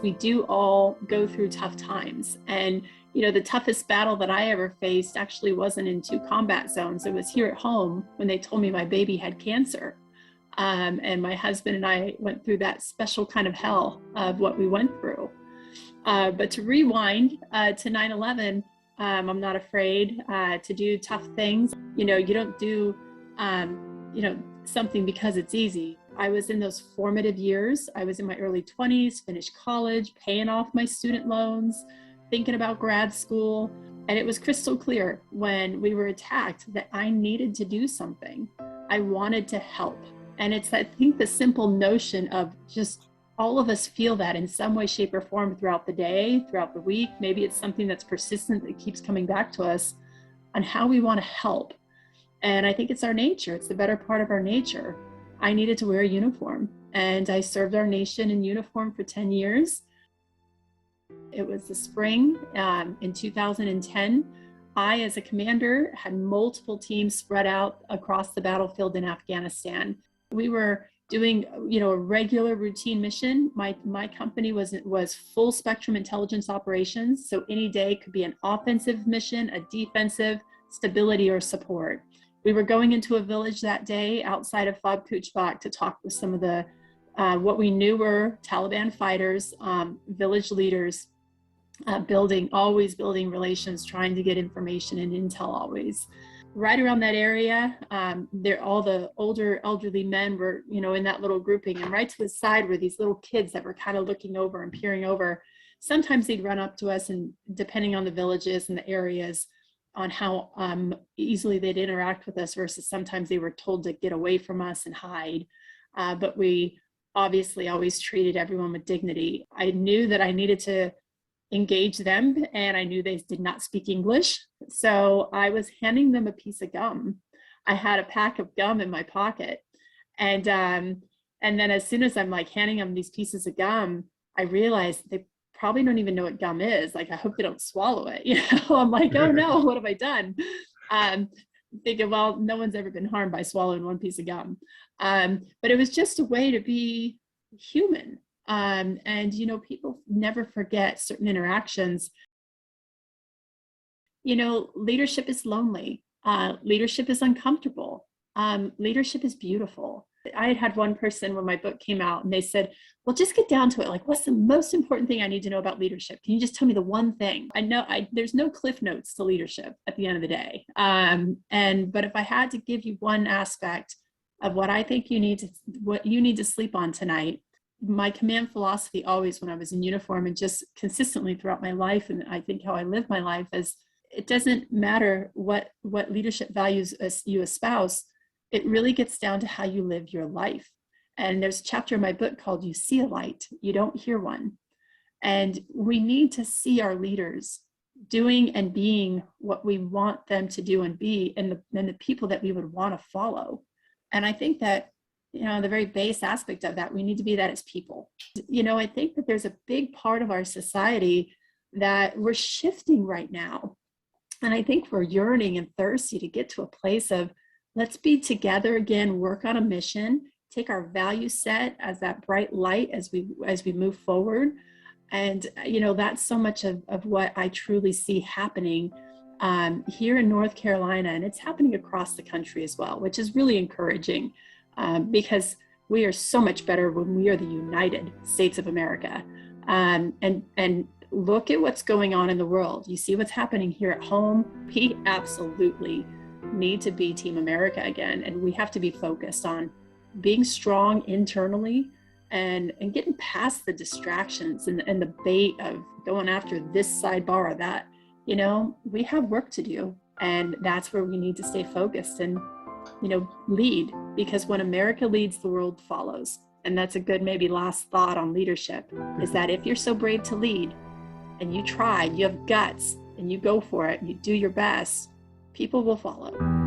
we do all go through tough times. And, you know, the toughest battle that I ever faced actually wasn't in 2 combat zones. It was here at home when they told me my baby had cancer. And my husband and I went through that special kind of hell of what we went through. But to rewind to 9/11, I'm not afraid to do tough things. You know, you don't do, something because it's easy. I was in those formative years. I was in my early 20s, finished college, paying off my student loans, thinking about grad school. And it was crystal clear when we were attacked that I needed to do something. I wanted to help. And it's, I think, the simple notion of just all of us feel that in some way, shape, or form throughout the day, throughout the week. Maybe it's something that's persistent that keeps coming back to us on how we want to help. And I think it's our nature. It's the better part of our nature. I needed to wear a uniform, and I served our nation in uniform for 10 years. It was the spring in 2010. I, as a commander, had multiple teams spread out across the battlefield in Afghanistan. We were doing, a regular routine mission. My company was full spectrum intelligence operations. So any day could be an offensive mission, a defensive, stability, or support. We were going into a village that day outside of Fob Kuchbak to talk with some of the, what we knew were Taliban fighters, village leaders, always building relations, trying to get information and intel always. Right around that area, all the older elderly men were, in that little grouping, and right to the side were these little kids that were kind of looking over and peering over. Sometimes they'd run up to us, and depending on the villages and the areas, on how easily they'd interact with us, versus sometimes they were told to get away from us and hide. But we obviously always treated everyone with dignity. I knew that I needed to engage them, and I knew they did not speak English. So I was handing them a piece of gum. I had a pack of gum in my pocket. And then as soon as I'm like handing them these pieces of gum, I realized they probably don't even know what gum is. Like, I hope they don't swallow it. I'm like, oh no, what have I done? Thinking, well, no one's ever been harmed by swallowing one piece of gum. But it was just a way to be human. And people never forget certain interactions. Leadership is lonely. Leadership is uncomfortable. Leadership is beautiful. I had one person when my book came out, and they said, well, just get down to it. Like, what's the most important thing I need to know about leadership? Can you just tell me the one thing? I know there's no cliff notes to leadership at the end of the day. But if I had to give you one aspect of what I think what you need to sleep on tonight, my command philosophy always when I was in uniform, and just consistently throughout my life, and I think how I live my life, is it doesn't matter what leadership values you espouse. It really gets down to how you live your life. And there's a chapter in my book called You See a Light, You Don't Hear One. And we need to see our leaders doing and being what we want them to do and be, and the people that we would want to follow. And I think that, the very base aspect of that, we need to be that as people. I think that there's a big part of our society that we're shifting right now. And I think we're yearning and thirsty to get to a place of, let's be together again, work on a mission, take our value set as that bright light as we move forward. And, that's so much of what I truly see happening here in North Carolina, and it's happening across the country as well, which is really encouraging because we are so much better when we are the United States of America. And look at what's going on in the world. You see what's happening here at home. We absolutely need to be Team America again, and we have to be focused on being strong internally and getting past the distractions and the bait of going after this sidebar or that. We have work to do, and that's where we need to stay focused and lead, because when America leads, the world follows. And that's a good maybe last thought on leadership, is that if you're so brave to lead and you try, you have guts, and you go for it, and you do your best, people will follow.